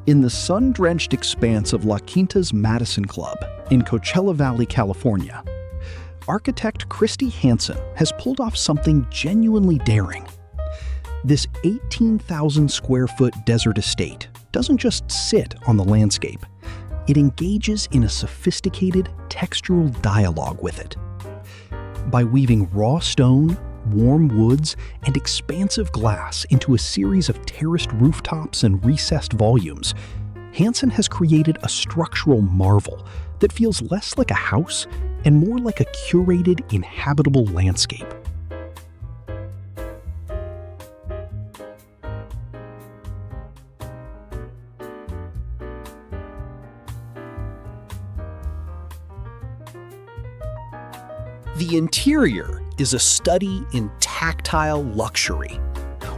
In the sun-drenched expanse of La Quinta's Madison Club in Coachella Valley, California, architect Kristi Hansen has pulled off something genuinely daring. This 18,000 square foot desert estate doesn't just sit on the landscape. It engages in a sophisticated textural dialogue with it. By weaving raw stone, warm woods, and expansive glass into a series of terraced rooftops and recessed volumes, Hansen has created a structural marvel that feels less like a house and more like a curated, inhabitable landscape. The interior is a study in tactile luxury.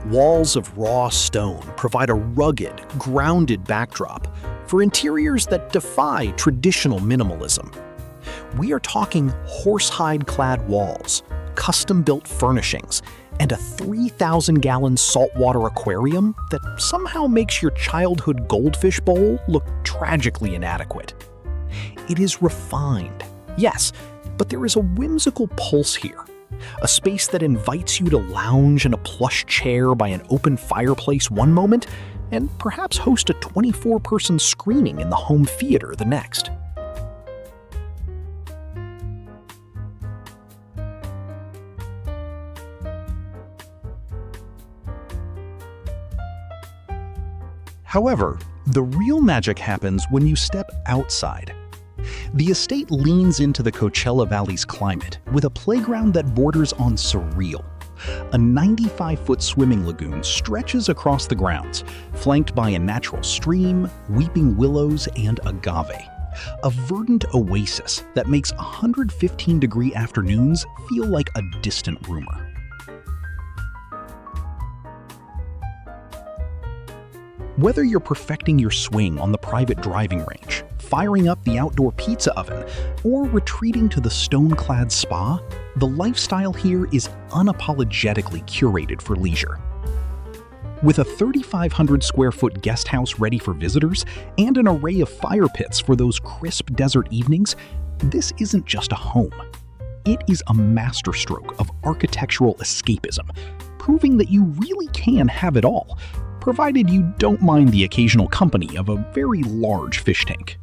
Walls of raw stone provide a rugged, grounded backdrop for interiors that defy traditional minimalism. We are talking horsehide-clad walls, custom-built furnishings, and a 3,000-gallon saltwater aquarium that somehow makes your childhood goldfish bowl look tragically inadequate. It is refined, yes, but there is a whimsical pulse here, a space that invites you to lounge in a plush chair by an open fireplace one moment and perhaps host a 24-person screening in the home theater the next. However, the real magic happens when you step outside. The estate leans into the Coachella Valley's climate with a playground that borders on surreal. A 95-foot swimming lagoon stretches across the grounds, flanked by a natural stream, weeping willows, and agave. A verdant oasis that makes 115-degree afternoons feel like a distant rumor. Whether you're perfecting your swing on the private driving range, firing up the outdoor pizza oven, or retreating to the stone-clad spa, the lifestyle here is unapologetically curated for leisure. With a 3,500 square foot guest house ready for visitors and an array of fire pits for those crisp desert evenings, this isn't just a home. It is a masterstroke of architectural escapism, proving that you really can have it all, provided you don't mind the occasional company of a very large fish tank.